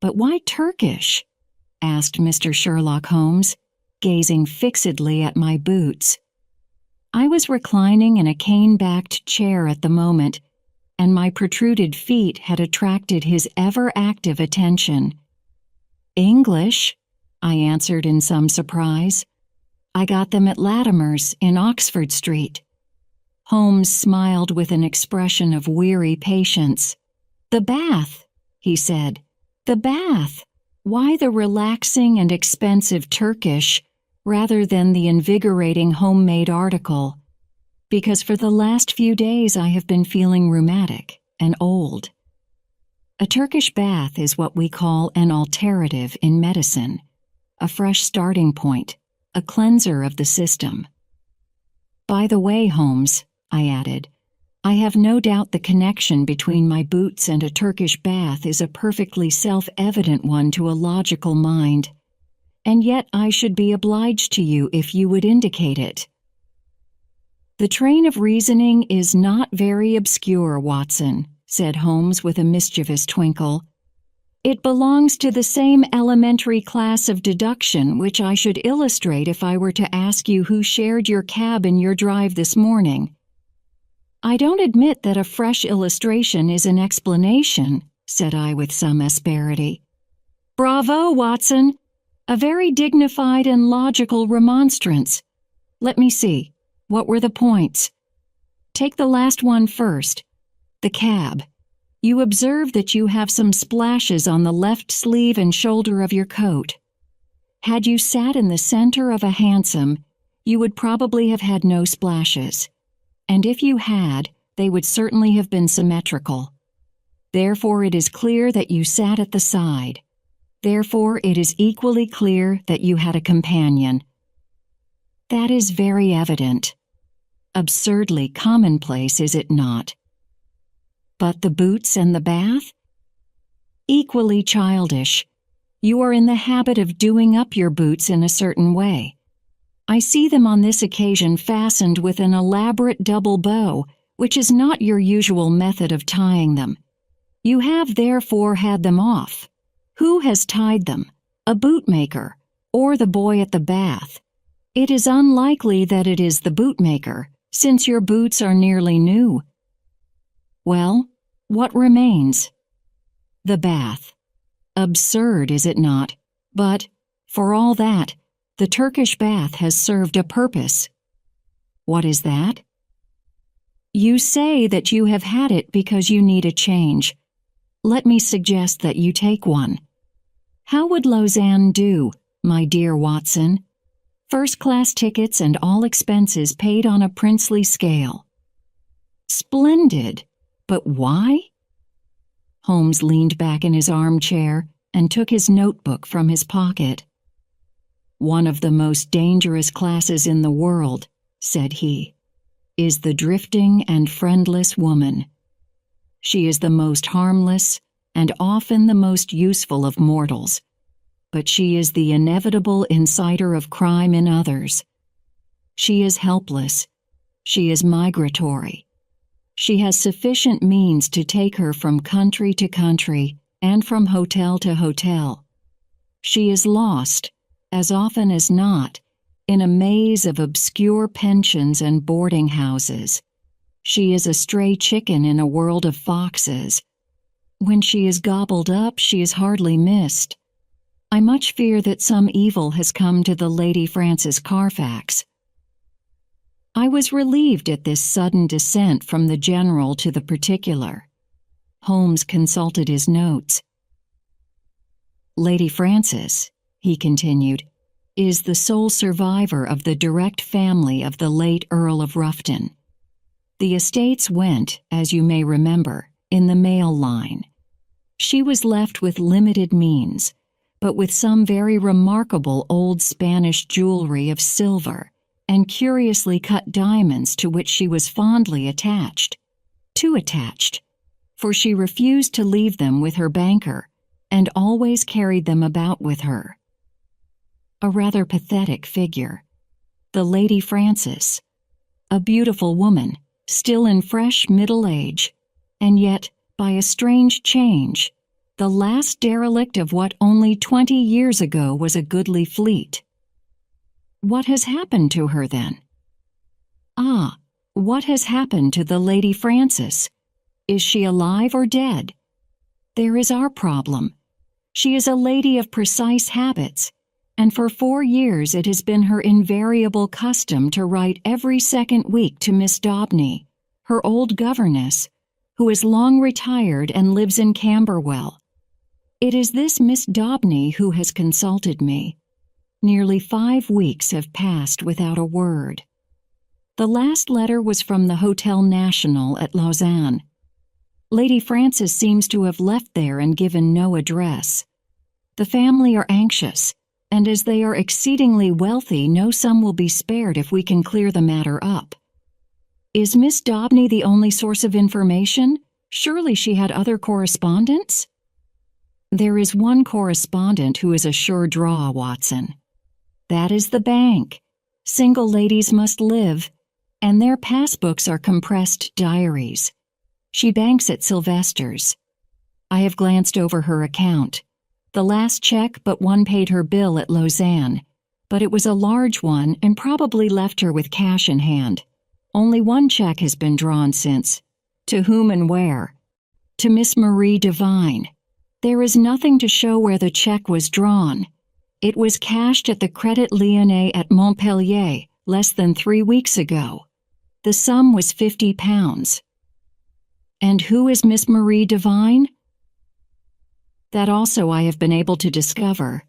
But why Turkish? Asked Mr. Sherlock Holmes, gazing fixedly at my boots. I was reclining in a cane-backed chair at the moment, and my protruded feet had attracted his ever-active attention. English, I answered in some surprise. I got them at Latimer's in Oxford Street. Holmes smiled with an expression of weary patience. The bath, he said. The bath. Why the relaxing and expensive Turkish rather than the invigorating homemade article? Because for the last few days I have been feeling rheumatic and old. A Turkish bath is what we call an alterative in medicine, a fresh starting point, a cleanser of the system. By the way, Holmes, I added, I have no doubt the connection between my boots and a Turkish bath is a perfectly self-evident one to a logical mind, and yet I should be obliged to you if you would indicate it. The train of reasoning is not very obscure, Watson, said Holmes with a mischievous twinkle. It belongs to the same elementary class of deduction which I should illustrate if I were to ask you who shared your cab in your drive this morning. I don't admit that a fresh illustration is an explanation, said I with some asperity. Bravo, Watson! A very dignified and logical remonstrance. Let me see. What were the points? Take the last one first. The cab. You observe that you have some splashes on the left sleeve and shoulder of your coat. Had you sat in the center of a hansom, you would probably have had no splashes. And if you had, they would certainly have been symmetrical. Therefore, it is clear that you sat at the side. Therefore, it is equally clear that you had a companion. That is very evident. Absurdly commonplace, is it not? But the boots and the bath? Equally childish. You are in the habit of doing up your boots in a certain way. I see them on this occasion fastened with an elaborate double bow, which is not your usual method of tying them. You have therefore had them off. Who has tied them? A bootmaker, or the boy at the bath? It is unlikely that it is the bootmaker, since your boots are nearly new. Well, what remains? The bath. Absurd, is it not? But, for all that, the Turkish bath has served a purpose. What is that? You say that you have had it because you need a change. Let me suggest that you take one. How would Lausanne do, my dear Watson? First-class tickets and all expenses paid on a princely scale. Splendid! But why? Holmes leaned back in his armchair and took his notebook from his pocket. One of the most dangerous classes in the world, said he, is the drifting and friendless woman. She is the most harmless and often the most useful of mortals, but she is the inevitable inciter of crime in others. She is helpless. She is migratory. She has sufficient means to take her from country to country and from hotel to hotel. She is lost, as often as not, in a maze of obscure pensions and boarding houses. She is a stray chicken in a world of foxes. When she is gobbled up, she is hardly missed. I much fear that some evil has come to the Lady Frances Carfax. I was relieved at this sudden descent from the general to the particular. Holmes consulted his notes. Lady Frances, he continued, is the sole survivor of the direct family of the late Earl of Rufton. The estates went, as you may remember, in the male line. She was left with limited means, but with some very remarkable old Spanish jewelry of silver and curiously cut diamonds to which she was fondly attached. Too attached, for she refused to leave them with her banker and always carried them about with her. A rather pathetic figure. The Lady Frances, a beautiful woman, still in fresh middle age, and yet, by a strange change, the last derelict of what only 20 years ago was a goodly fleet. What has happened to her then? Ah, what has happened to the Lady Frances? Is she alive or dead? There is our problem. She is a lady of precise habits, and for 4 years it has been her invariable custom to write every second week to Miss Daubney, her old governess, who is long retired and lives in Camberwell. It is this Miss Daubney who has consulted me. Nearly 5 weeks have passed without a word. The last letter was from the Hotel National at Lausanne. Lady Frances seems to have left there and given no address. The family are anxious, and as they are exceedingly wealthy, no sum will be spared if we can clear the matter up. Is Miss Daubney the only source of information? Surely she had other correspondents? There is one correspondent who is a sure draw, Watson. That is the bank. Single ladies must live, and their passbooks are compressed diaries. She banks at Sylvester's. I have glanced over her account. The last check but one paid her bill at Lausanne, but it was a large one and probably left her with cash in hand. Only one check has been drawn since. To whom and where? To Miss Marie Devine. There is nothing to show where the check was drawn. It was cashed at the Credit Lyonnais at Montpellier less than 3 weeks ago. The sum was £50. And who is Miss Marie Devine? That also I have been able to discover.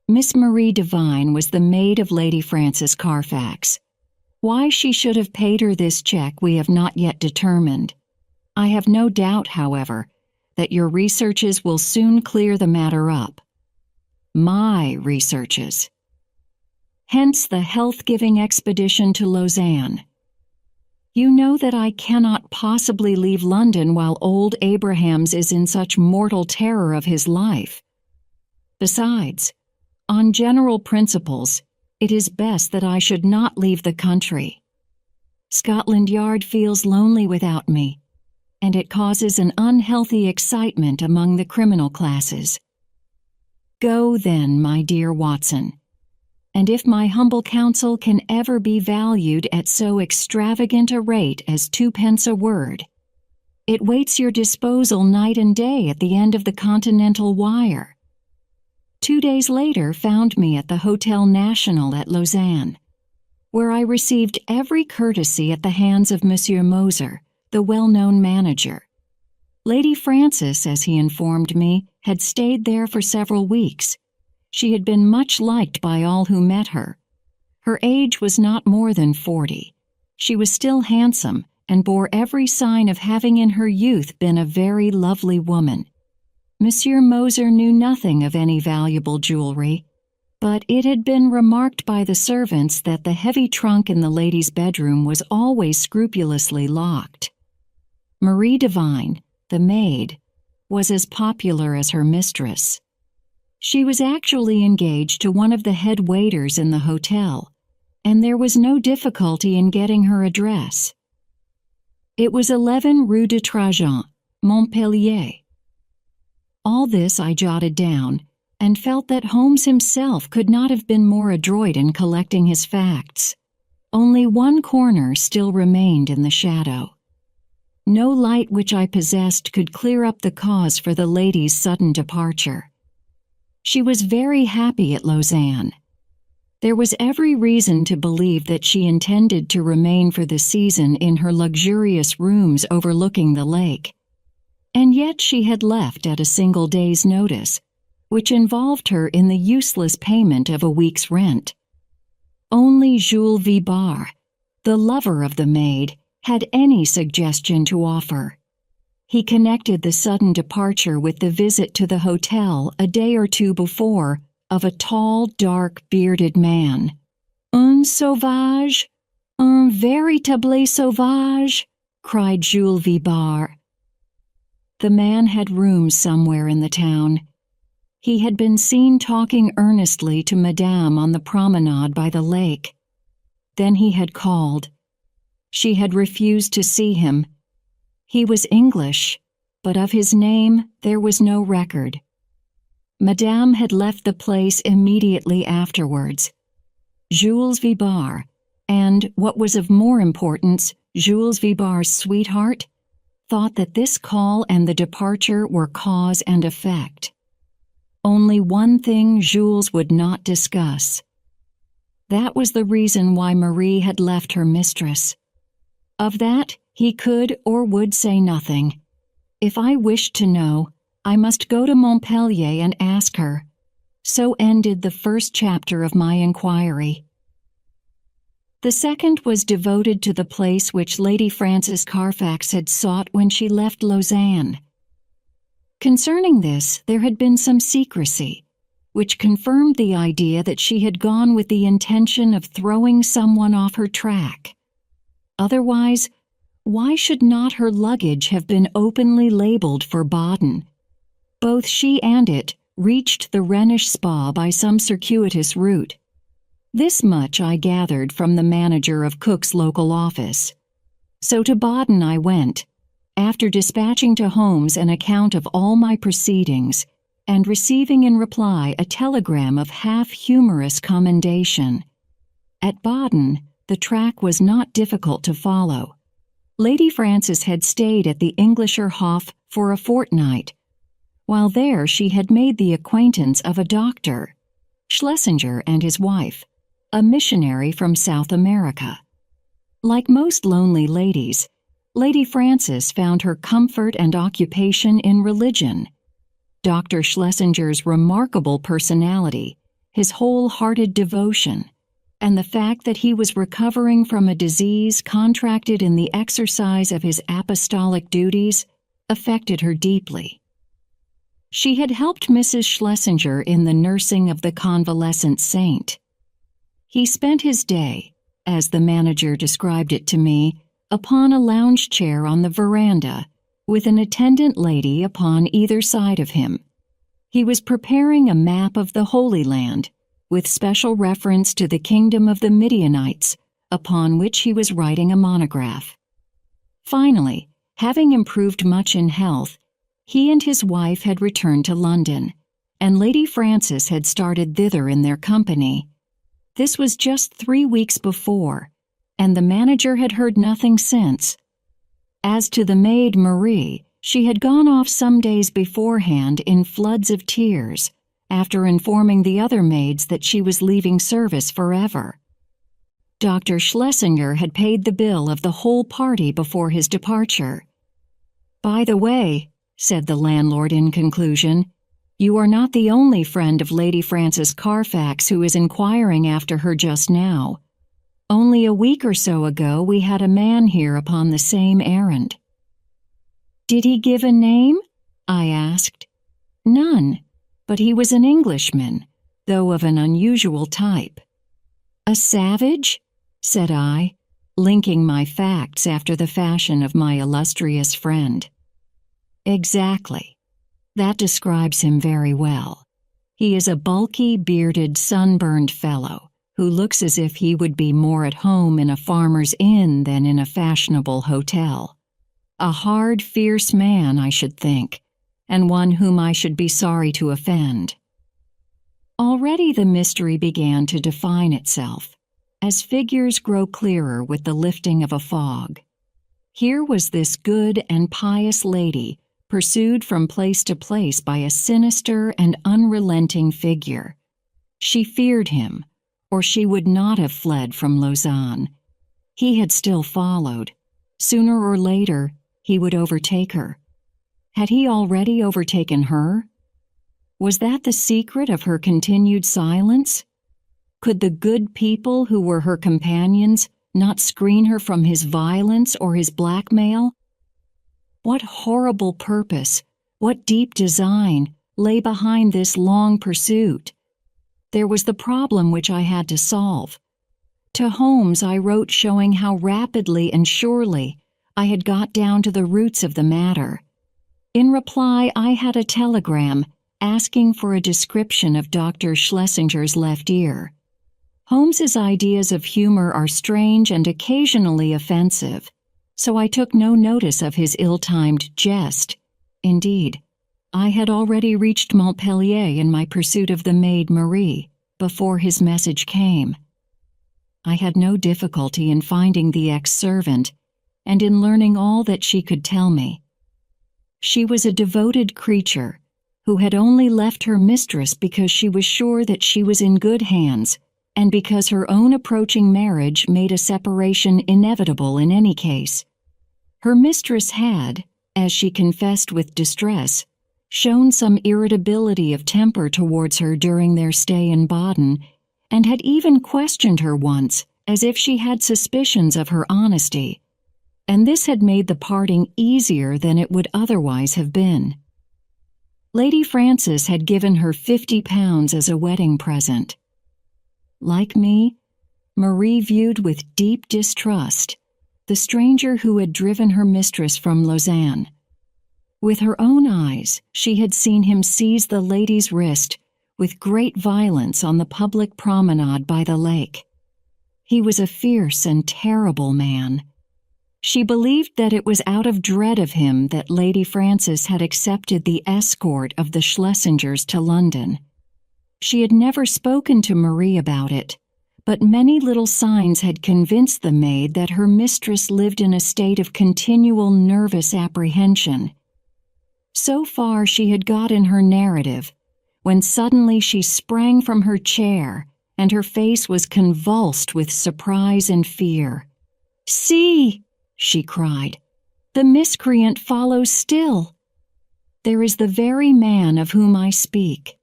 Miss Marie Devine was the maid of Lady Frances Carfax. Why she should have paid her this check we have not yet determined. I have no doubt, however, that your researches will soon clear the matter up. My researches. Hence the health-giving expedition to Lausanne. You know that I cannot possibly leave London while old Abrahams is in such mortal terror of his life. Besides, on general principles, it is best that I should not leave the country. Scotland Yard feels lonely without me, and it causes an unhealthy excitement among the criminal classes. Go then, my dear Watson, and if my humble counsel can ever be valued at so extravagant a rate as 2d. a word, it waits your disposal night and day at the end of the Continental wire. 2 days later found me at the Hotel National at Lausanne, where I received every courtesy at the hands of Monsieur Moser, the well-known manager. Lady Frances, as he informed me, had stayed there for several weeks. She had been much liked by all who met her. Her age was not more than 40. She was still handsome and bore every sign of having in her youth been a very lovely woman. Monsieur Moser knew nothing of any valuable jewelry, but it had been remarked by the servants that the heavy trunk in the lady's bedroom was always scrupulously locked. Marie Devine, the maid, was as popular as her mistress. She was actually engaged to one of the head waiters in the hotel, and there was no difficulty in getting her address. It was 11 Rue de Trajan, Montpellier. All this I jotted down, and felt that Holmes himself could not have been more adroit in collecting his facts. Only one corner still remained in the shadow. No light which I possessed could clear up the cause for the lady's sudden departure. She was very happy at Lausanne. There was every reason to believe that she intended to remain for the season in her luxurious rooms overlooking the lake. And yet she had left at a single day's notice, which involved her in the useless payment of a week's rent. Only Jules Vibart, the lover of the maid, had any suggestion to offer. He connected the sudden departure with the visit to the hotel a day or two before of a tall, dark, bearded man. Un sauvage, un véritable sauvage, cried Jules Vibart. The man had rooms somewhere in the town. He had been seen talking earnestly to Madame on the promenade by the lake. Then he had called. She had refused to see him. He was English, but of his name there was no record. Madame had left the place immediately afterwards. Jules Vibar, and, what was of more importance, Jules Vibar's sweetheart, thought that this call and the departure were cause and effect. Only one thing Jules would not discuss. That was the reason why Marie had left her mistress. Of that, he could or would say nothing. If I wished to know, I must go to Montpellier and ask her. So ended the first chapter of my inquiry. The second was devoted to the place which Lady Frances Carfax had sought when she left Lausanne. Concerning this, there had been some secrecy, which confirmed the idea that she had gone with the intention of throwing someone off her track. Otherwise, why should not her luggage have been openly labeled for Baden? Both she and it reached the Rhenish spa by some circuitous route. This much I gathered from the manager of Cook's local office. So to Baden I went, after dispatching to Holmes an account of all my proceedings and receiving in reply a telegram of half-humorous commendation. At Baden, the track was not difficult to follow. Lady Frances had stayed at the Englischer Hof for a fortnight. While there, she had made the acquaintance of a doctor, Schlesinger, and his wife, a missionary from South America. Like most lonely ladies, Lady Frances found her comfort and occupation in religion. Dr. Schlesinger's remarkable personality, his wholehearted devotion, and the fact that he was recovering from a disease contracted in the exercise of his apostolic duties affected her deeply. She had helped Mrs. Schlesinger in the nursing of the convalescent saint. He spent his day, as the manager described it to me, upon a lounge chair on the veranda, with an attendant lady upon either side of him. He was preparing a map of the Holy Land, with special reference to the kingdom of the Midianites, upon which he was writing a monograph. Finally, having improved much in health, he and his wife had returned to London, and Lady Frances had started thither in their company. This was just 3 weeks before, and the manager had heard nothing since. As to the maid Marie, she had gone off some days beforehand in floods of tears, after informing the other maids that she was leaving service forever. Dr. Schlesinger had paid the bill of the whole party before his departure. "By the way," said the landlord in conclusion, "you are not the only friend of Lady Frances Carfax who is inquiring after her just now. Only a week or so ago we had a man here upon the same errand." "Did he give a name?" I asked. "None, but he was an Englishman, though of an unusual type." "A savage?" said I, linking my facts after the fashion of my illustrious friend. "Exactly. That describes him very well. He is a bulky, bearded, sunburned fellow who looks as if he would be more at home in a farmer's inn than in a fashionable hotel. A hard, fierce man, I should think, and one whom I should be sorry to offend." Already the mystery began to define itself, as figures grow clearer with the lifting of a fog. Here was this good and pious lady pursued from place to place by a sinister and unrelenting figure. She feared him, or she would not have fled from Lausanne. He had still followed. Sooner or later, he would overtake her. Had he already overtaken her? Was that the secret of her continued silence? Could the good people who were her companions not screen her from his violence or his blackmail? What horrible purpose, what deep design lay behind this long pursuit? There was the problem which I had to solve. To Holmes I wrote showing how rapidly and surely I had got down to the roots of the matter. In reply, I had a telegram asking for a description of Dr. Schlesinger's left ear. Holmes's ideas of humor are strange and occasionally offensive, so I took no notice of his ill-timed jest. Indeed, I had already reached Montpellier in my pursuit of the maid Marie before his message came. I had no difficulty in finding the ex-servant and in learning all that she could tell me. She was a devoted creature who had only left her mistress because she was sure that she was in good hands and because her own approaching marriage made a separation inevitable in any case. Her mistress had, as she confessed with distress, shown some irritability of temper towards her during their stay in Baden, and had even questioned her once as if she had suspicions of her honesty, and this had made the parting easier than it would otherwise have been. Lady Frances had given her £50 as a wedding present. Like me, Marie viewed with deep distrust the stranger who had driven her mistress from Lausanne. With her own eyes, she had seen him seize the lady's wrist with great violence on the public promenade by the lake. He was a fierce and terrible man. She believed that it was out of dread of him that Lady Frances had accepted the escort of the Schlesingers to London. She had never spoken to Marie about it, but many little signs had convinced the maid that her mistress lived in a state of continual nervous apprehension. So far she had got in her narrative, when suddenly she sprang from her chair, and her face was convulsed with surprise and fear. "See!" she cried. "The miscreant follows still. There is the very man of whom I speak."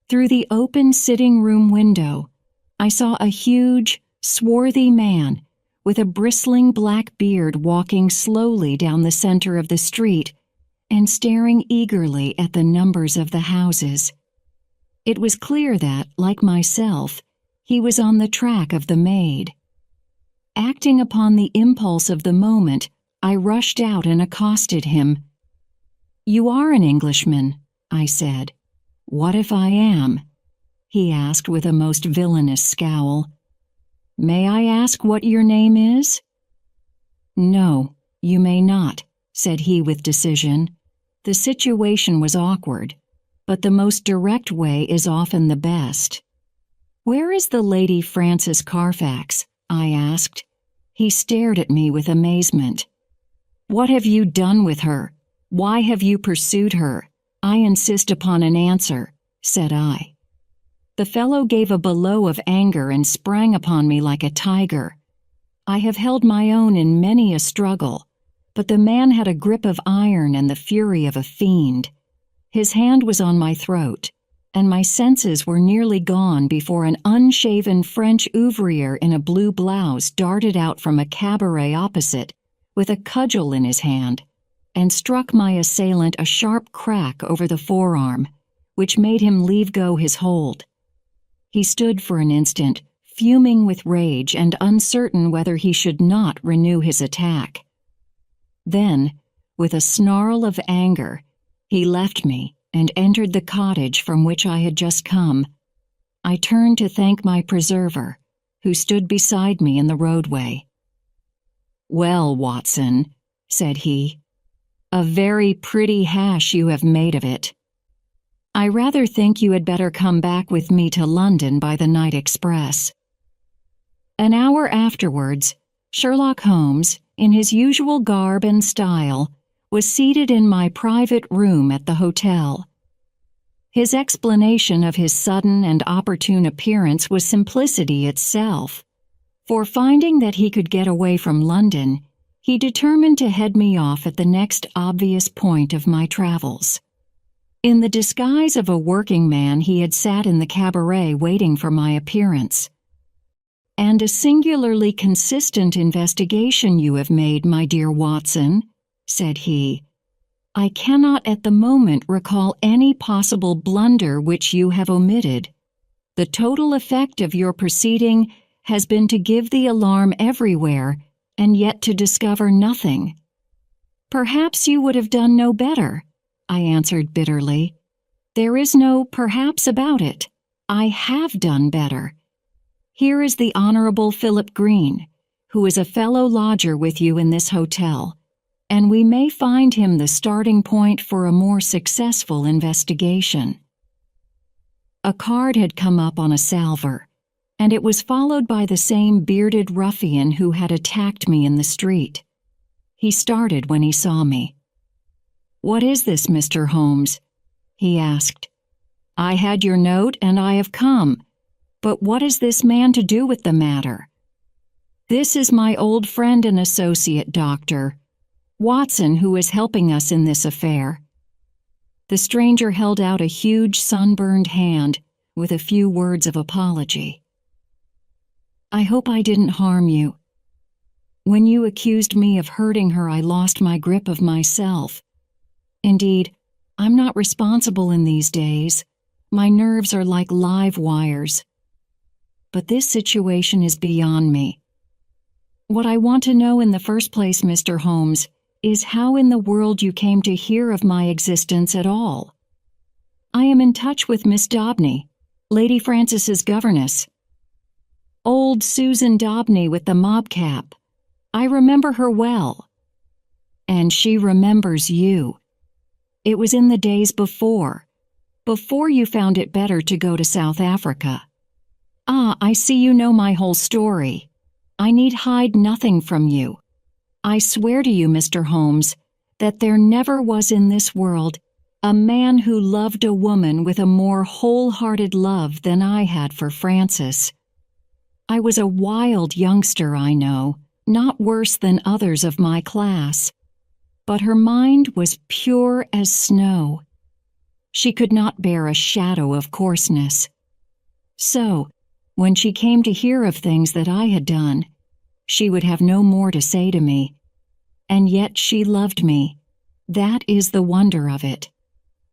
Through the open sitting-room window, I saw a huge, swarthy man with a bristling black beard walking slowly down the center of the street and staring eagerly at the numbers of the houses. It was clear that, like myself, he was on the track of the maid. Acting upon the impulse of the moment, I rushed out and accosted him. "You are an Englishman," I said. "What if I am?" he asked with a most villainous scowl. "May I ask what your name is?" "No, you may not," said he with decision. The situation was awkward, but the most direct way is often the best. "Where is the Lady Frances Carfax?" I asked. He stared at me with amazement. "What have you done with her? Why have you pursued her? I insist upon an answer," said I. The fellow gave a bellow of anger and sprang upon me like a tiger. I have held my own in many a struggle, but the man had a grip of iron and the fury of a fiend. His hand was on my throat, and my senses were nearly gone before an unshaven French ouvrier in a blue blouse darted out from a cabaret opposite with a cudgel in his hand and struck my assailant a sharp crack over the forearm, which made him leave go his hold. He stood for an instant, fuming with rage and uncertain whether he should not renew his attack. Then, with a snarl of anger, he left me and entered the cottage from which I had just come. I turned to thank my preserver, who stood beside me in the roadway. "Well, Watson," said he, "a very pretty hash you have made of it. I rather think you had better come back with me to London by the night express." An hour afterwards, Sherlock Holmes, in his usual garb and style, was seated in my private room at the hotel. His explanation of his sudden and opportune appearance was simplicity itself, for finding that he could get away from London, he determined to head me off at the next obvious point of my travels. In the disguise of a working man, he had sat in the cabaret waiting for my appearance. "And a singularly consistent investigation you have made, my dear Watson," said he. "I cannot at the moment recall any possible blunder which you have omitted. The total effect of your proceeding has been to give the alarm everywhere, and yet to discover nothing." "Perhaps you would have done no better," I answered bitterly. "There is no perhaps about it. I have done better. Here is the Honorable Philip Green, who is a fellow lodger with you in this hotel, and we may find him the starting point for a more successful investigation. A card had come up on a salver, and it was followed by the same bearded ruffian who had attacked me in the street. He started when he saw me. "What is this, Mr. Holmes?" he asked. "I had your note and I have come, but what has this man to do with the matter?" "This is my old friend and associate, Dr. Watson, who is helping us in this affair." The stranger held out a huge sunburned hand with a few words of apology. "I hope I didn't harm you. When you accused me of hurting her, I lost my grip of myself. Indeed, I'm not responsible in these days. My nerves are like live wires. But this situation is beyond me. What I want to know in the first place, Mr. Holmes, is how in the world you came to hear of my existence at all. I am in touch with Miss Daubney, Lady Frances's governess. Old Susan Daubney with the mob cap. I remember her well. And she remembers you. It was in the days before you found it better to go to South Africa. Ah, I see you know my whole story. I need hide nothing from you. I swear to you, Mr. Holmes, that there never was in this world a man who loved a woman with a more wholehearted love than I had for Frances. I was a wild youngster, I know, not worse than others of my class, but her mind was pure as snow. She could not bear a shadow of coarseness. So, when she came to hear of things that I had done, she would have no more to say to me. And yet she loved me. That is the wonder of it.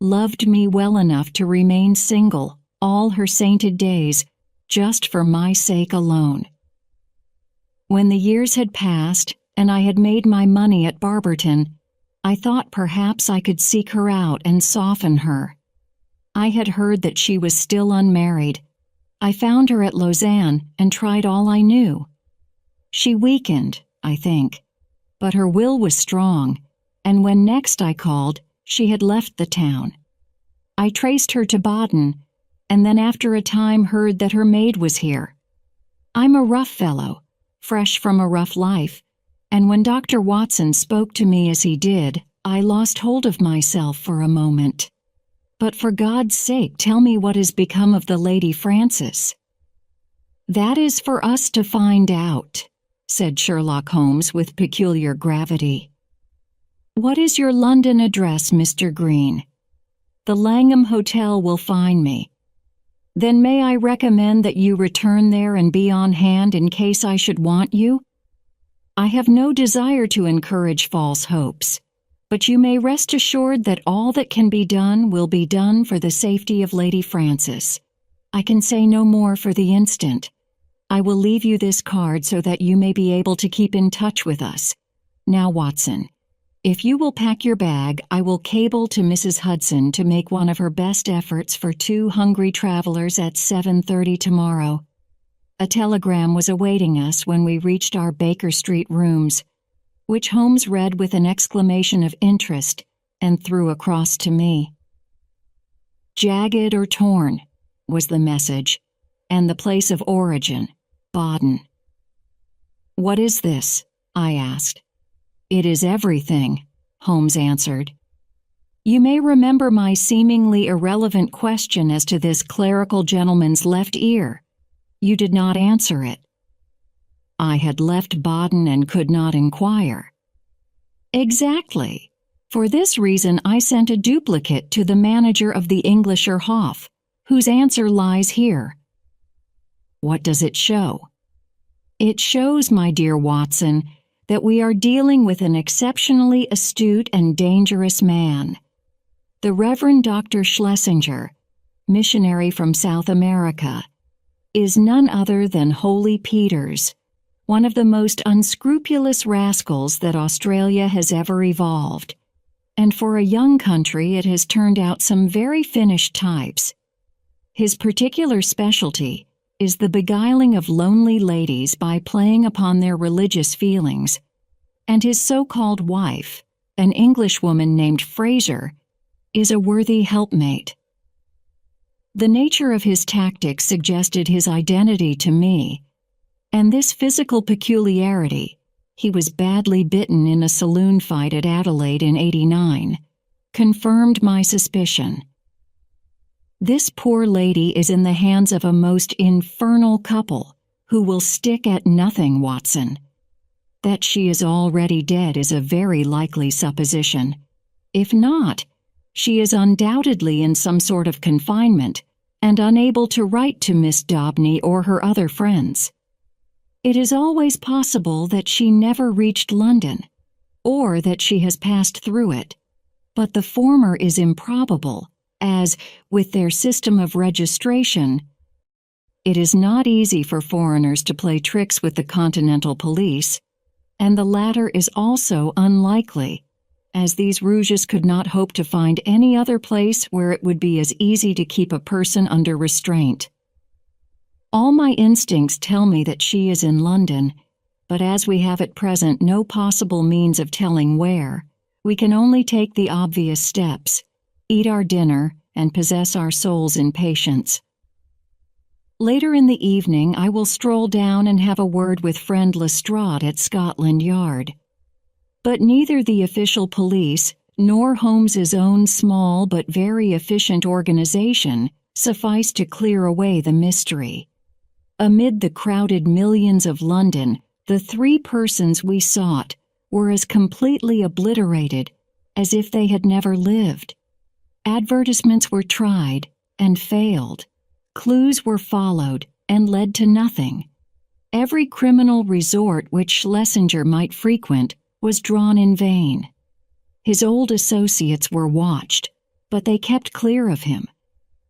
Loved me well enough to remain single all her sainted days, just for my sake alone. When the years had passed and I had made my money at Barberton, I thought perhaps I could seek her out and soften her. I had heard that she was still unmarried. I found her at Lausanne and tried all I knew. She weakened, I think, but her will was strong, and when next I called, she had left the town. I traced her to Baden, and then after a time heard that her maid was here. I'm a rough fellow, fresh from a rough life, and when Dr. Watson spoke to me as he did, I lost hold of myself for a moment. But for God's sake, tell me what has become of the Lady Frances. That is for us to find out, said Sherlock Holmes with peculiar gravity. What is your London address, Mr. Green? The Langham Hotel will find me. Then may I recommend that you return there and be on hand in case I should want you? I have no desire to encourage false hopes, but you may rest assured that all that can be done will be done for the safety of Lady Frances. I can say no more for the instant. I will leave you this card so that you may be able to keep in touch with us. Now, Watson, if you will pack your bag, I will cable to Mrs. Hudson to make one of her best efforts for 2 hungry travelers at 7:30 tomorrow. A telegram was awaiting us when we reached our Baker Street rooms, which Holmes read with an exclamation of interest and threw across to me. Jagged or torn, was the message, and the place of origin, Baden. What is this? I asked. It is everything, Holmes answered. You may remember my seemingly irrelevant question as to this clerical gentleman's left ear. You did not answer it. I had left Baden and could not inquire. Exactly. For this reason I sent a duplicate to the manager of the Englischer Hof, whose answer lies here. What does it show? It shows, my dear Watson, that we are dealing with an exceptionally astute and dangerous man. The Reverend Dr. Schlesinger, missionary from South America, is none other than Holy Peter's, one of the most unscrupulous rascals that Australia has ever evolved, and for a young country it has turned out some very finished types. His particular specialty is the beguiling of lonely ladies by playing upon their religious feelings, and his so-called wife, an Englishwoman named Fraser, is a worthy helpmate. The nature of his tactics suggested his identity to me, and this physical peculiarity, he was badly bitten in a saloon fight at Adelaide in '89, confirmed my suspicion. This poor lady is in the hands of a most infernal couple who will stick at nothing, Watson. That she is already dead is a very likely supposition. If not, she is undoubtedly in some sort of confinement and unable to write to Miss Daubney or her other friends. It is always possible that she never reached London, or that she has passed through it, but the former is improbable, as, with their system of registration, it is not easy for foreigners to play tricks with the Continental Police, and the latter is also unlikely, as these rouges could not hope to find any other place where it would be as easy to keep a person under restraint. All my instincts tell me that she is in London, but as we have at present no possible means of telling where, we can only take the obvious steps, eat our dinner, and possess our souls in patience. Later in the evening, I will stroll down and have a word with friend Lestrade at Scotland Yard. But neither the official police nor Holmes's own small but very efficient organization suffice to clear away the mystery. Amid the crowded millions of London, the three persons we sought were as completely obliterated as if they had never lived. Advertisements were tried and failed. Clues were followed and led to nothing. Every criminal resort which Schlesinger might frequent was drawn in vain. His old associates were watched, but they kept clear of him.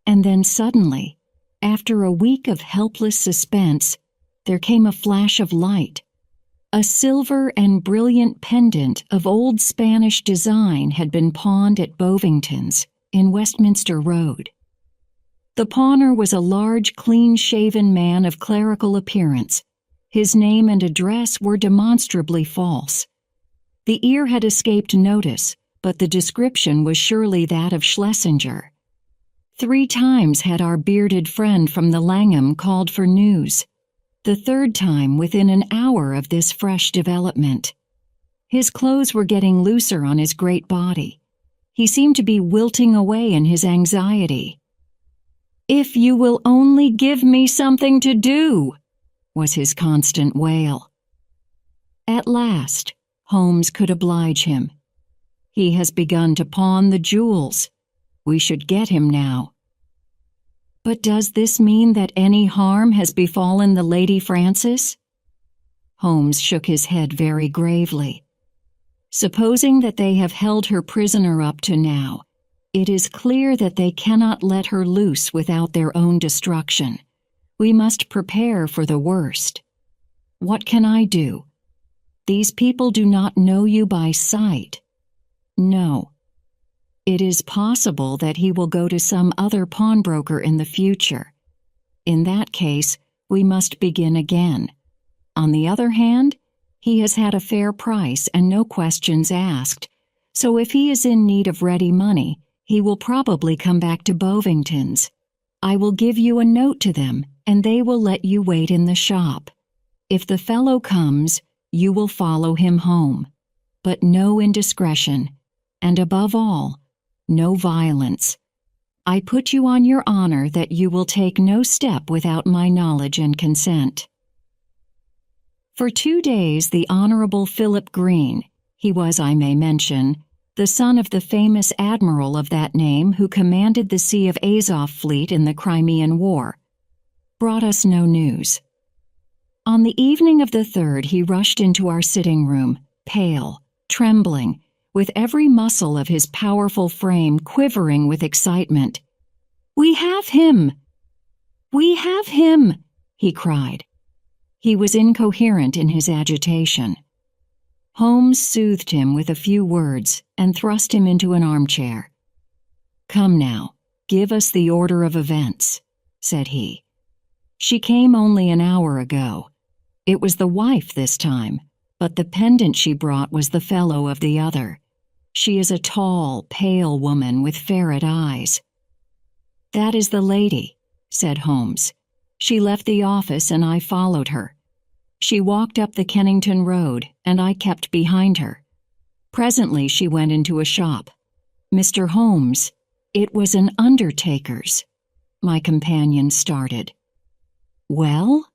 And then suddenly, after a week of helpless suspense, there came a flash of light. A silver and brilliant pendant of old Spanish design had been pawned at Bovington's in Westminster Road. The pawner was a large, clean-shaven man of clerical appearance. His name and address were demonstrably false. The ear had escaped notice, but the description was surely that of Schlesinger. 3 times had our bearded friend from the Langham called for news, the 3rd time within an hour of this fresh development. His clothes were getting looser on his great body. He seemed to be wilting away in his anxiety. "If you will only give me something to do," was his constant wail. At last, Holmes could oblige him. "He has begun to pawn the jewels. We should get him now." "But does this mean that any harm has befallen the Lady Frances?" Holmes shook his head very gravely. "Supposing that they have held her prisoner up to now, it is clear that they cannot let her loose without their own destruction. We must prepare for the worst. What can I do? These people do not know you by sight. No. It is possible that he will go to some other pawnbroker in the future. In that case, we must begin again. On the other hand, he has had a fair price and no questions asked, so if he is in need of ready money, he will probably come back to Bovington's. I will give you a note to them, and they will let you wait in the shop. If the fellow comes, you will follow him home. But no indiscretion, and above all, no violence. I put you on your honor that you will take no step without my knowledge and consent." For 2 days, the Honorable Philip Green, he was, I may mention, the son of the famous admiral of that name who commanded the Sea of Azov fleet in the Crimean War, brought us no news. On the evening of the 3rd, he rushed into our sitting room, pale, trembling, with every muscle of his powerful frame quivering with excitement. "We have him! We have him!" he cried. He was incoherent in his agitation. Holmes soothed him with a few words and thrust him into an armchair. "Come now, give us the order of events," said he. "She came only an hour ago. It was the wife this time, but the pendant she brought was the fellow of the other. She is a tall, pale woman with ferret eyes." "That is the lady," said Holmes. "She left the office and I followed her. She walked up the Kennington Road and I kept behind her. Presently she went into a shop. Mr. Holmes, it was an undertaker's." My companion started. "Well?"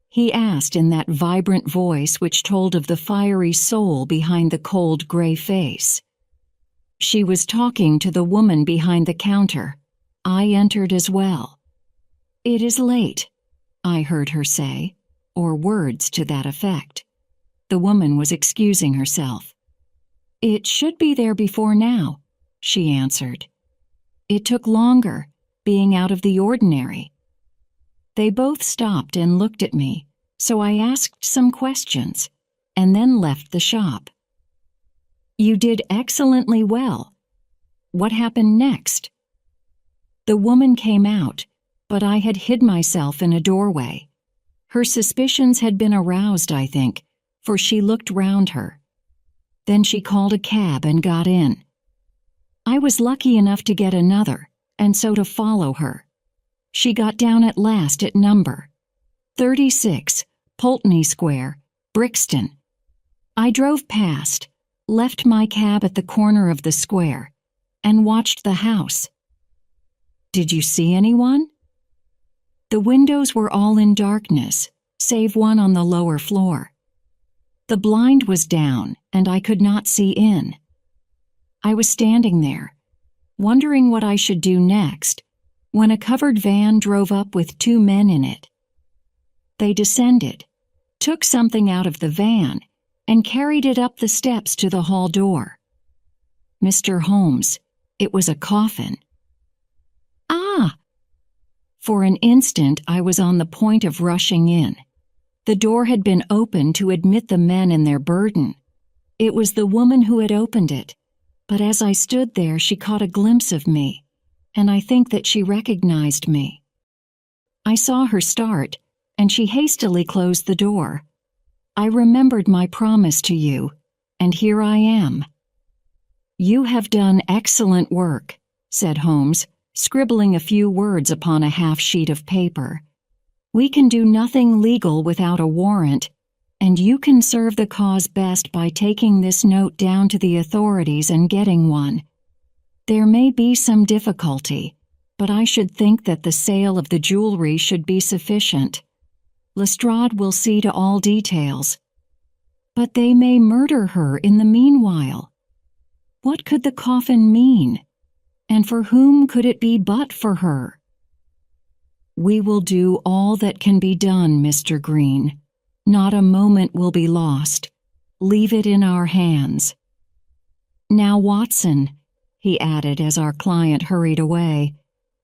he asked in that vibrant voice which told of the fiery soul behind the cold gray face. She was talking to the woman behind the counter. I entered as well. "It is late," I heard her say, or words to that effect. The woman was excusing herself. "It should be there before now," she answered. "It took longer, being out of the ordinary." They both stopped and looked at me, so I asked some questions, and then left the shop. "You did excellently well. What happened next?" "The woman came out, but I had hid myself in a doorway. Her suspicions had been aroused, I think, for she looked round her. Then she called a cab and got in. I was lucky enough to get another, and so to follow her. She got down at last at number 36, Pulteney Square, Brixton. I drove past, left my cab at the corner of the square, and watched the house." "Did you see anyone?" "The windows were all in darkness, save one on the lower floor. The blind was down, and I could not see in. I was standing there, wondering what I should do next, when a covered van drove up with 2 men in it. They descended, took something out of the van, and carried it up the steps to the hall door. Mr. Holmes, it was a coffin." "Ah!" For an instant I was on the point of rushing in. The door had been opened to admit the men and their burden. It was the woman who had opened it, but as I stood there she caught a glimpse of me, and I think that she recognized me. I saw her start, and she hastily closed the door. I remembered my promise to you, and here I am." "You have done excellent work," said Holmes, scribbling a few words upon a half-sheet of paper. "We can do nothing legal without a warrant, and you can serve the cause best by taking this note down to the authorities and getting one. There may be some difficulty, but I should think that the sale of the jewelry should be sufficient. Lestrade will see to all details. But they may murder her in the meanwhile. What could the coffin mean? And for whom could it be but for her?" "We will do all that can be done, Mr. Green. Not a moment will be lost. Leave it in our hands. Now, Watson," he added as our client hurried away,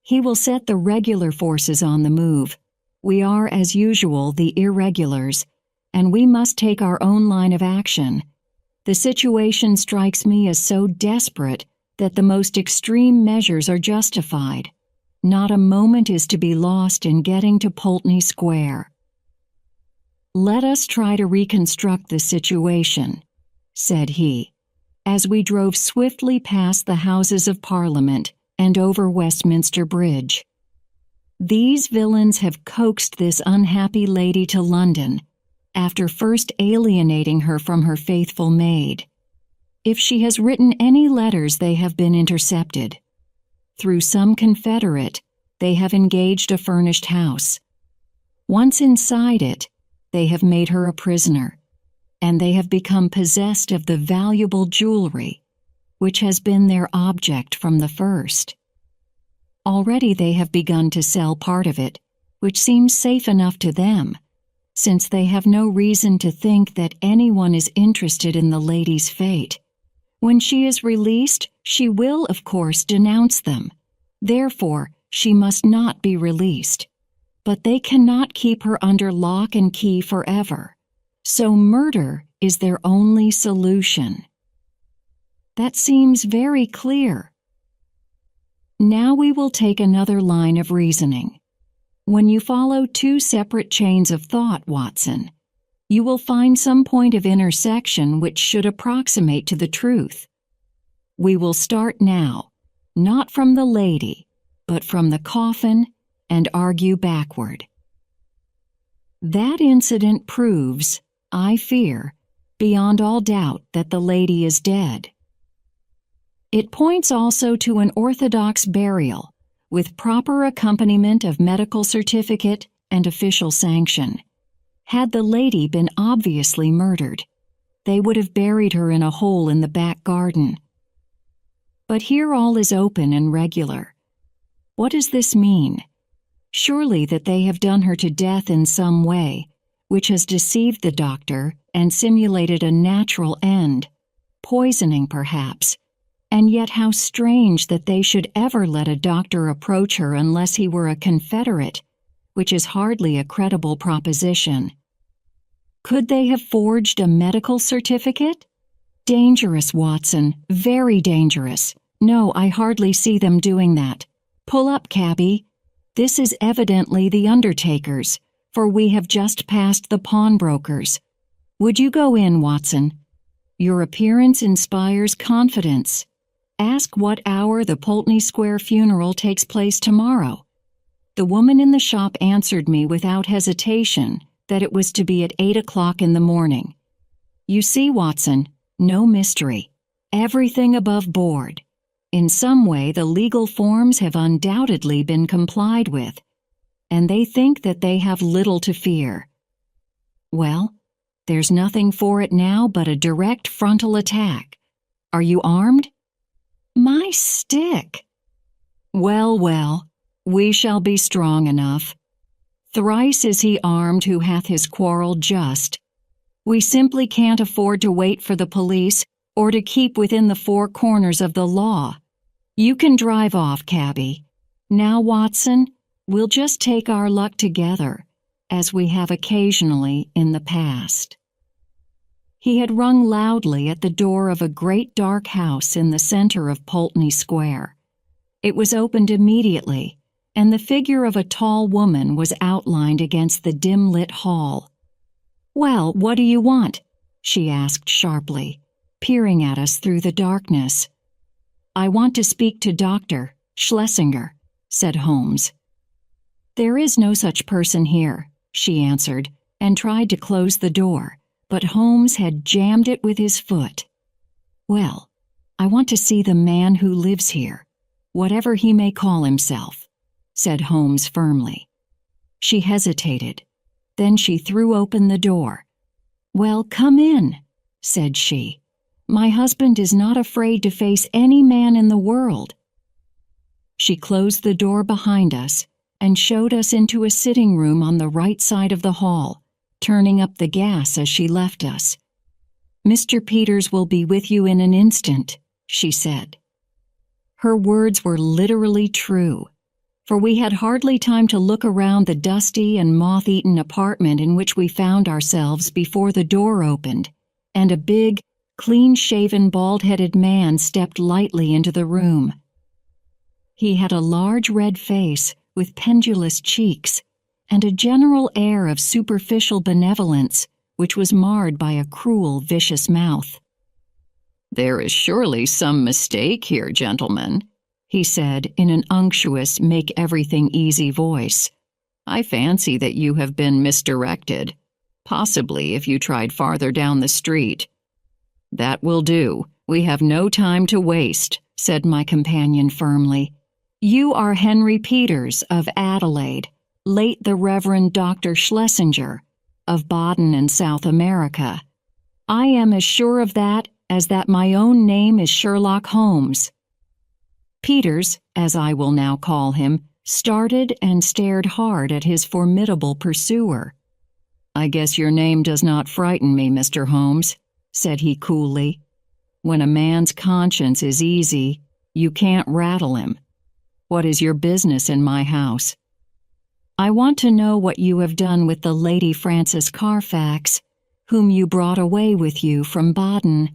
"he will set the regular forces on the move. We are, as usual, the irregulars, and we must take our own line of action. The situation strikes me as so desperate that the most extreme measures are justified. Not a moment is to be lost in getting to Pulteney Square." "Let us try to reconstruct the situation," said he, as we drove swiftly past the Houses of Parliament and over Westminster Bridge. "These villains have coaxed this unhappy lady to London, after first alienating her from her faithful maid. If she has written any letters, they have been intercepted. Through some confederate, they have engaged a furnished house. Once inside it, they have made her a prisoner, and they have become possessed of the valuable jewelry, which has been their object from the first. Already they have begun to sell part of it, which seems safe enough to them, since they have no reason to think that anyone is interested in the lady's fate. When she is released, she will, of course, denounce them. Therefore, she must not be released. But they cannot keep her under lock and key forever. So murder is their only solution." That seems very clear. Now we will take another line of reasoning. When you follow 2 separate chains of thought, Watson, you will find some point of intersection which should approximate to the truth. We will start now, not from the lady, but from the coffin, and argue backward. That incident proves, I fear, beyond all doubt that the lady is dead. It points also to an orthodox burial, with proper accompaniment of medical certificate and official sanction. Had the lady been obviously murdered, they would have buried her in a hole in the back garden. But here all is open and regular. What does this mean? Surely that they have done her to death in some way, which has deceived the doctor and simulated a natural end, poisoning perhaps. And yet how strange that they should ever let a doctor approach her unless he were a Confederate, which is hardly a credible proposition. Could they have forged a medical certificate? Dangerous, Watson, very dangerous. No, I hardly see them doing that. Pull up, cabby. This is evidently the undertaker's, for we have just passed the pawnbroker's. Would you go in, Watson? Your appearance inspires confidence. Ask what hour the Pulteney Square funeral takes place tomorrow. The woman in the shop answered me without hesitation that it was to be at 8 o'clock in the morning. You see, Watson, no mystery. Everything above board. In some way, the legal forms have undoubtedly been complied with, and they think that they have little to fear. Well, there's nothing for it now but a direct frontal attack. Are you armed? My stick! Well, well, we shall be strong enough. Thrice is he armed who hath his quarrel just. We simply can't afford to wait for the police or to keep within the four corners of the law. You can drive off, cabby. Now, Watson, we'll just take our luck together, as we have occasionally in the past. He had rung loudly at the door of a great dark house in the center of Pulteney Square. It was opened immediately, and the figure of a tall woman was outlined against the dim-lit hall. "Well, what do you want?" she asked sharply, peering at us through the darkness. "I want to speak to Dr. Schlesinger," said Holmes. "There is no such person here," she answered, and tried to close the door, but Holmes had jammed it with his foot. "Well, I want to see the man who lives here, whatever he may call himself," said Holmes firmly. She hesitated. Then she threw open the door. "Well, come in," said she. "My husband is not afraid to face any man in the world." She closed the door behind us and showed us into a sitting room on the right side of the hall, turning up the gas as she left us. "Mr. Peters will be with you in an instant," she said. Her words were literally true, for we had hardly time to look around the dusty and moth-eaten apartment in which we found ourselves before the door opened, and a big, clean-shaven, bald-headed man stepped lightly into the room. He had a large red face with pendulous cheeks, and a general air of superficial benevolence, which was marred by a cruel, vicious mouth. "There is surely some mistake here, gentlemen," he said in an unctuous, make-everything-easy voice. "I fancy that you have been misdirected, possibly if you tried farther down the street." "That will do. We have no time to waste," said my companion firmly. "You are Henry Peters of Adelaide, late the Reverend Dr. Schlesinger, of Baden in South America. I am as sure of that as that my own name is Sherlock Holmes." Peters, as I will now call him, started and stared hard at his formidable pursuer. "I guess your name does not frighten me, Mr. Holmes," said he coolly. "When a man's conscience is easy, you can't rattle him. What is your business in my house?" "I want to know what you have done with the Lady Frances Carfax, whom you brought away with you from Baden."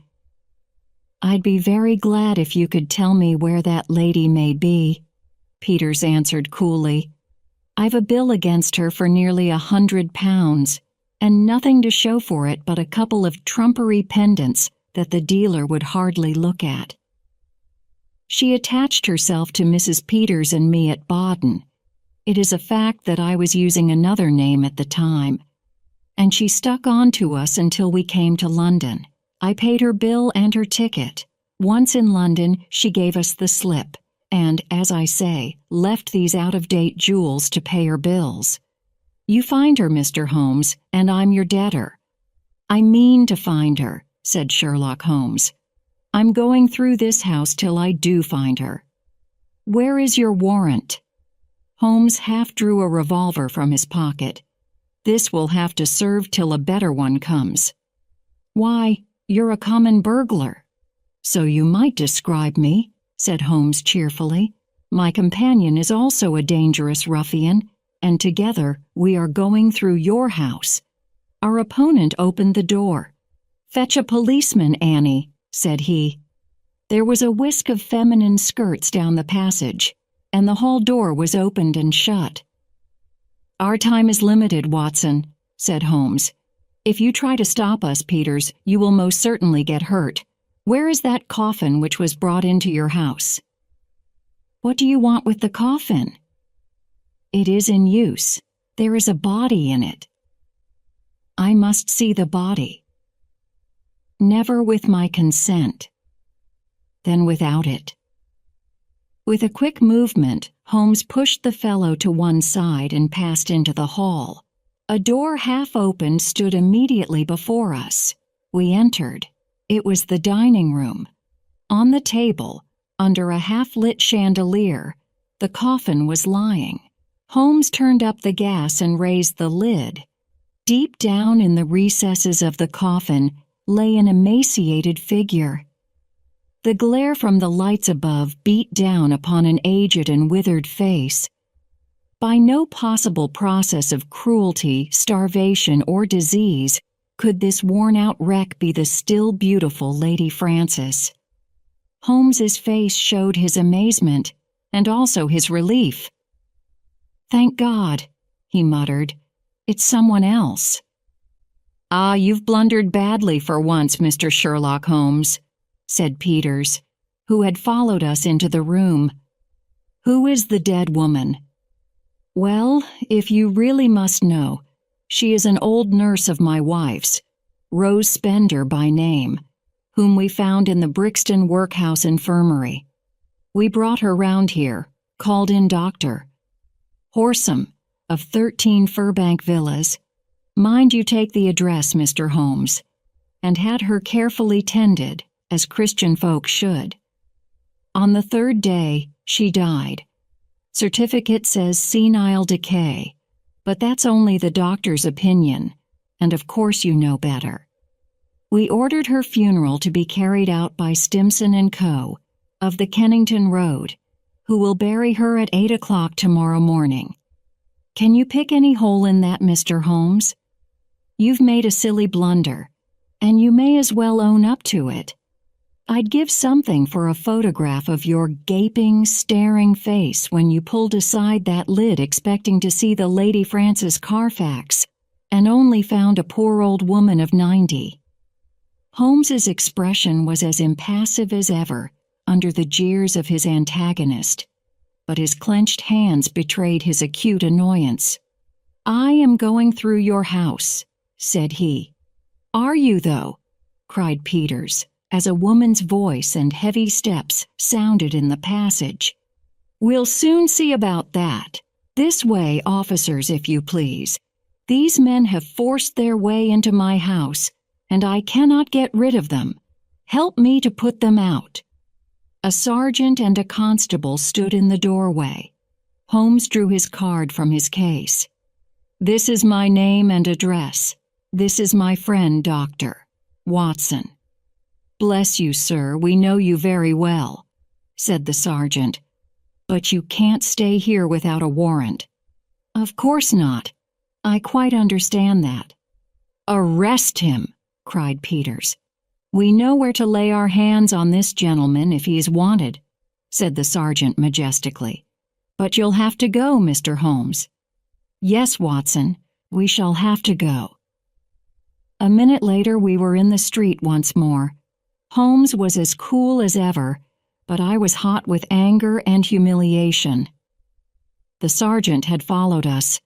"I'd be very glad if you could tell me where that lady may be," Peters answered coolly. "I've a bill against her for nearly £100, and nothing to show for it but a couple of trumpery pendants that the dealer would hardly look at." She attached herself to Mrs. Peters and me at Baden. It is a fact that I was using another name at the time. And she stuck on to us until we came to London. I paid her bill and her ticket. Once in London, she gave us the slip, and, as I say, left these out-of-date jewels to pay her bills. You find her, Mr. Holmes, and I'm your debtor. I mean to find her, said Sherlock Holmes. I'm going through this house till I do find her. Where is your warrant? Holmes half drew a revolver from his pocket. This will have to serve till a better one comes. Why, you're a common burglar. So you might describe me, said Holmes cheerfully. My companion is also a dangerous ruffian, and together we are going through your house. Our opponent opened the door. Fetch a policeman, Annie, said he. There was a whisk of feminine skirts down the passage, and the hall door was opened and shut. Our time is limited, Watson, said Holmes. If you try to stop us, Peters, you will most certainly get hurt. Where is that coffin which was brought into your house? What do you want with the coffin? It is in use. There is a body in it. I must see the body. Never with my consent. Then without it. With a quick movement, Holmes pushed the fellow to one side and passed into the hall. A door half opened stood immediately before us. We entered. It was the dining room. On the table, under a half-lit chandelier, the coffin was lying. Holmes turned up the gas and raised the lid. Deep down in the recesses of the coffin lay an emaciated figure. The glare from the lights above beat down upon an aged and withered face. By no possible process of cruelty, starvation, or disease could this worn-out wreck be the still beautiful Lady Frances. Holmes's face showed his amazement and also his relief. Thank God, he muttered. It's someone else. Ah, you've blundered badly for once, Mr. Sherlock Holmes, said Peters, who had followed us into the room. Who is the dead woman? Well, if you really must know, she is an old nurse of my wife's, Rose Spender by name, whom we found in the Brixton Workhouse Infirmary. We brought her round here, called in Dr. Horsam, of 13 Furbank Villas. Mind you take the address, Mr. Holmes, and had her carefully tended, as Christian folk should. On the third day, she died. Certificate says senile decay, but that's only the doctor's opinion, and of course you know better. We ordered her funeral to be carried out by Stimson and Co. of the Kennington Road, who will bury her at 8 o'clock tomorrow morning. Can you pick any hole in that, Mr. Holmes? You've made a silly blunder, and you may as well own up to it. I'd give something for a photograph of your gaping, staring face when you pulled aside that lid expecting to see the Lady Frances Carfax, and only found a poor old woman of 90. Holmes's expression was as impassive as ever under the jeers of his antagonist, but his clenched hands betrayed his acute annoyance. I am going through your house, said he. Are you, though? Cried Peters, as a woman's voice and heavy steps sounded in the passage. We'll soon see about that. This way, officers, if you please. These men have forced their way into my house, and I cannot get rid of them. Help me to put them out. A sergeant and a constable stood in the doorway. Holmes drew his card from his case. This is my name and address. This is my friend, Dr. Watson. Bless you, sir, we know you very well, said the sergeant. But you can't stay here without a warrant. Of course not. I quite understand that. Arrest him, cried Peters. We know where to lay our hands on this gentleman if he is wanted, said the sergeant majestically. But you'll have to go, Mr. Holmes. Yes, Watson, we shall have to go. A minute later we were in the street once more. Holmes was as cool as ever, but I was hot with anger and humiliation. The sergeant had followed us.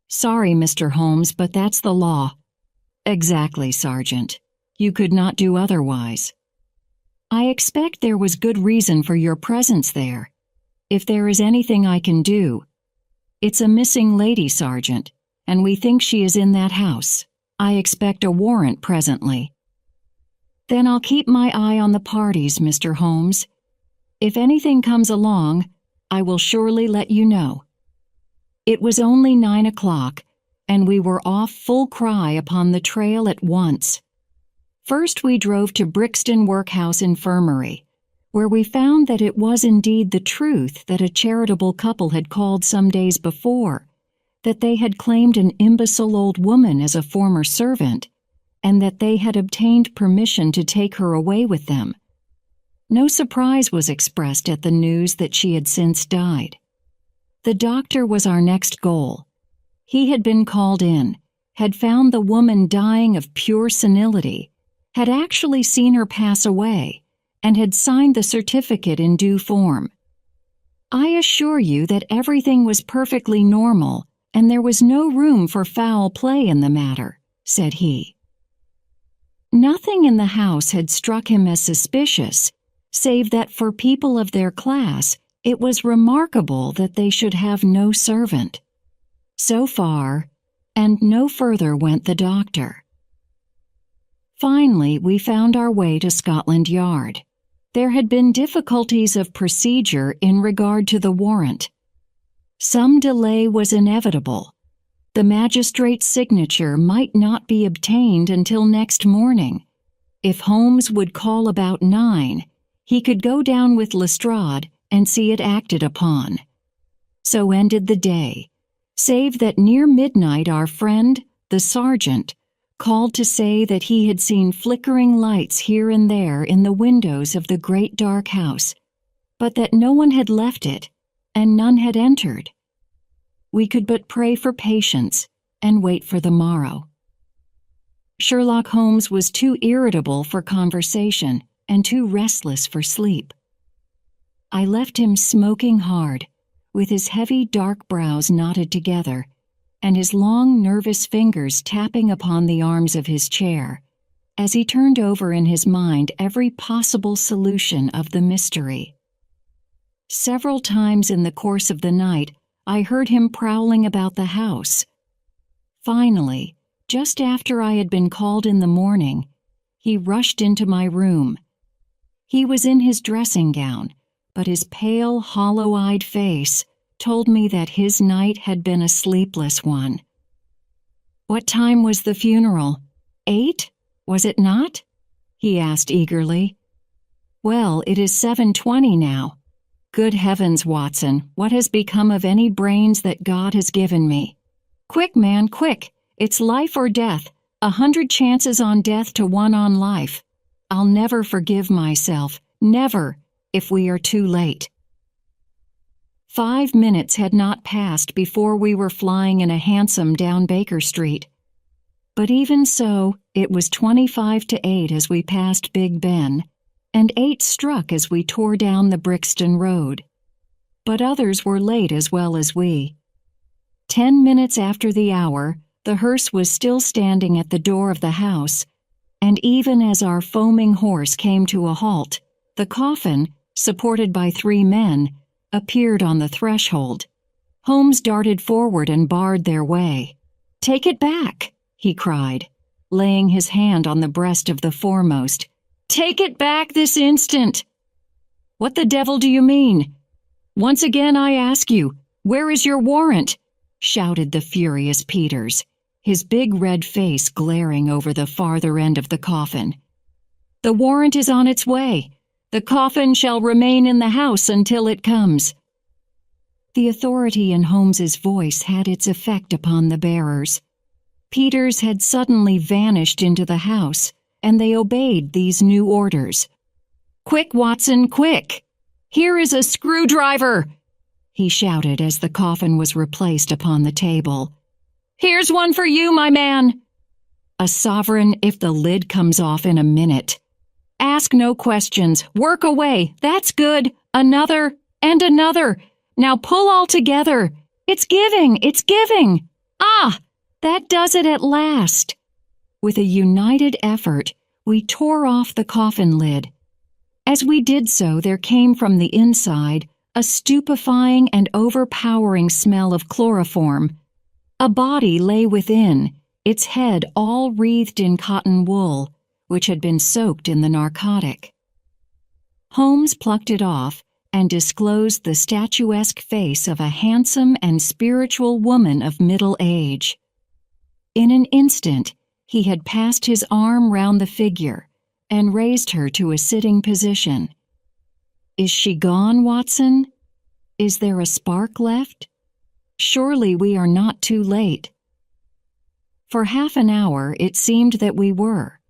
"Sorry, Mr. Holmes, but that's the law." "Exactly, Sergeant. You could not do otherwise." "I expect there was good reason for your presence there. If there is anything I can do—" "It's a missing lady, Sergeant, and we think she is in that house. I expect a warrant presently." "Then I'll keep my eye on the parties, Mr. Holmes. If anything comes along, I will surely let you know." It was only 9 o'clock, and we were off full cry upon the trail at once. First we drove to Brixton Workhouse Infirmary, where we found that it was indeed the truth that a charitable couple had called some days before, that they had claimed an imbecile old woman as a former servant, and that they had obtained permission to take her away with them. No surprise was expressed at the news that she had since died. The doctor was our next goal. He had been called in, had found the woman dying of pure senility, had actually seen her pass away, and had signed the certificate in due form. "I assure you that everything was perfectly normal, and there was no room for foul play in the matter," said he. Nothing in the house had struck him as suspicious, save that for people of their class, it was remarkable that they should have no servant. So far, and no further went the doctor. Finally, we found our way to Scotland Yard. There had been difficulties of procedure in regard to the warrant. Some delay was inevitable. The magistrate's signature might not be obtained until next morning. If Holmes would call about 9, he could go down with Lestrade and see it acted upon. So ended the day, save that near midnight our friend, the sergeant, called to say that he had seen flickering lights here and there in the windows of the great dark house, but that no one had left it, and none had entered. We could but pray for patience and wait for the morrow. Sherlock Holmes was too irritable for conversation and too restless for sleep. I left him smoking hard, with his heavy dark brows knotted together, and his long nervous fingers tapping upon the arms of his chair, as he turned over in his mind every possible solution of the mystery. Several times in the course of the night, I heard him prowling about the house. Finally, just after I had been called in the morning, he rushed into my room. He was in his dressing gown, but his pale, hollow-eyed face told me that his night had been a sleepless one. "What time was the funeral? 8? Was it not?" he asked eagerly. "Well, it is 7:20 now. Good heavens, Watson, what has become of any brains that God has given me? Quick, man, quick! It's life or death, 100 chances on death to 1 on life. I'll never forgive myself, never, if we are too late." 5 minutes had not passed before we were flying in a hansom down Baker Street. But even so, it was 25 to 8 as we passed Big Ben, and 8 struck as we tore down the Brixton Road. But others were late as well as we. 10 minutes after the hour, the hearse was still standing at the door of the house, and even as our foaming horse came to a halt, the coffin, supported by 3 men, appeared on the threshold. Holmes darted forward and barred their way. "Take it back!" he cried, laying his hand on the breast of the foremost. "Take it back this instant!" "What the devil do you mean? Once again I ask you, where is your warrant?" shouted the furious Peters, his big red face glaring over the farther end of the coffin. "The warrant is on its way. The coffin shall remain in the house until it comes." The authority in Holmes's voice had its effect upon the bearers. Peters had suddenly vanished into the house, and they obeyed these new orders. "Quick, Watson, quick! Here is a screwdriver!" he shouted as the coffin was replaced upon the table. "Here's one for you, my man!" "A sovereign if the lid comes off in a minute." Ask no questions. Work away. That's good. Another and another. Now pull all together. It's giving. It's giving. Ah, that does it at last. With a united effort, we tore off the coffin lid. As we did so, there came from the inside a stupefying and overpowering smell of chloroform. A body lay within, its head all wreathed in cotton wool, which had been soaked in the narcotic. Holmes plucked it off and disclosed the statuesque face of a handsome and spiritual woman of middle age. In an instant, he had passed his arm round the figure and raised her to a sitting position. Is she gone, Watson? Is there a spark left? Surely we are not too late. For half an hour it seemed that we were.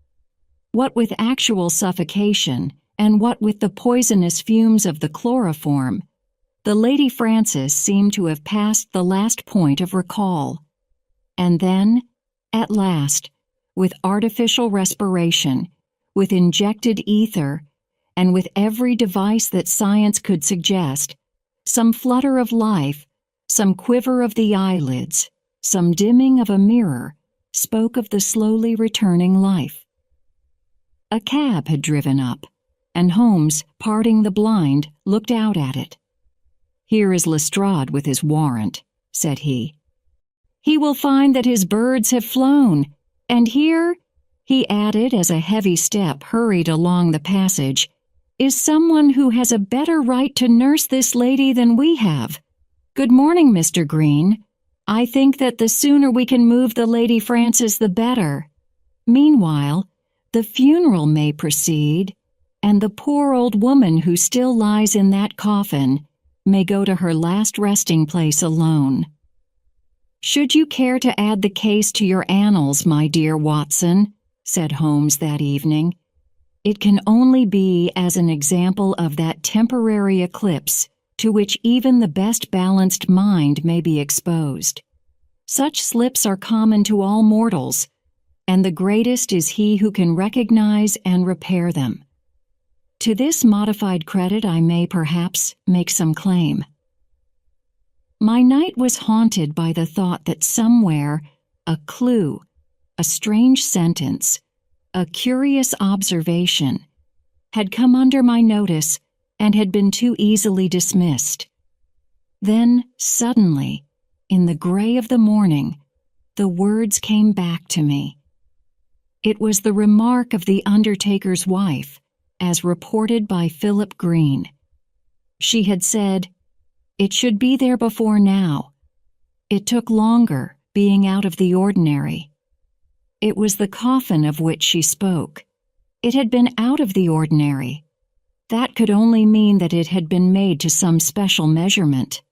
What with actual suffocation, and what with the poisonous fumes of the chloroform, the Lady Frances seemed to have passed the last point of recall. And then, at last, with artificial respiration, with injected ether, and with every device that science could suggest, some flutter of life, some quiver of the eyelids, some dimming of a mirror, spoke of the slowly returning life. A cab had driven up, and Holmes, parting the blind, looked out at it. "Here is Lestrade with his warrant," said he. "He will find that his birds have flown, and here," he added as a heavy step hurried along the passage, "is someone who has a better right to nurse this lady than we have. Good morning, Mr. Green. I think that the sooner we can move the Lady Frances the better. Meanwhile, the funeral may proceed, and the poor old woman who still lies in that coffin may go to her last resting place alone. Should you care to add the case to your annals, my dear Watson," said Holmes that evening, "it can only be as an example of that temporary eclipse to which even the best balanced mind may be exposed. Such slips are common to all mortals, and the greatest is he who can recognize and repair them. To this modified credit I may perhaps make some claim. My night was haunted by the thought that somewhere a clue, a strange sentence, a curious observation, had come under my notice and had been too easily dismissed. Then, suddenly, in the gray of the morning, the words came back to me. It was the remark of the undertaker's wife, as reported by Philip Green. She had said, "It should be there before now. It took longer, being out of the ordinary." It was the coffin of which she spoke. It had been out of the ordinary. That could only mean that it had been made to some special measurement.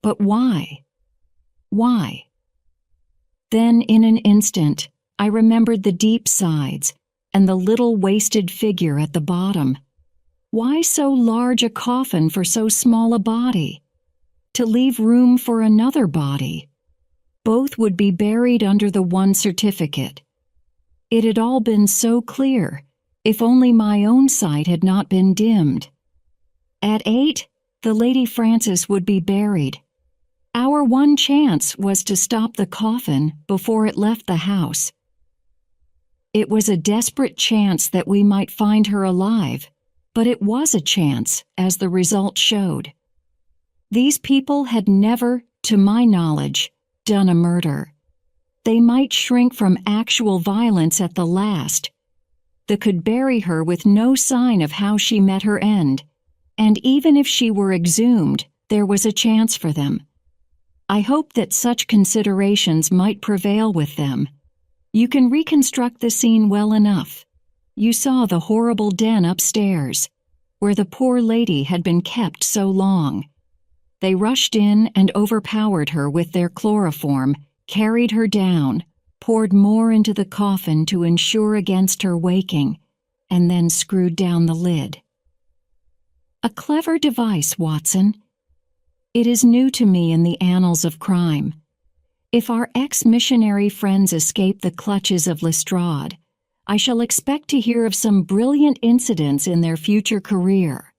But why? Why? Then, in an instant, I remembered the deep sides and the little wasted figure at the bottom. Why so large a coffin for so small a body? To leave room for another body. Both would be buried under the one certificate. It had all been so clear, if only my own sight had not been dimmed. At 8, the Lady Frances would be buried. Our one chance was to stop the coffin before it left the house. It was a desperate chance that we might find her alive, but it was a chance, as the result showed. These people had never, to my knowledge, done a murder. They might shrink from actual violence at the last. They could bury her with no sign of how she met her end, and even if she were exhumed, there was a chance for them. I hope that such considerations might prevail with them. You can reconstruct the scene well enough. You saw the horrible den upstairs, where the poor lady had been kept so long. They rushed in and overpowered her with their chloroform, carried her down, poured more into the coffin to ensure against her waking, and then screwed down the lid. A clever device, Watson. It is new to me in the annals of crime. If our ex-missionary friends escape the clutches of Lestrade, I shall expect to hear of some brilliant incidents in their future career.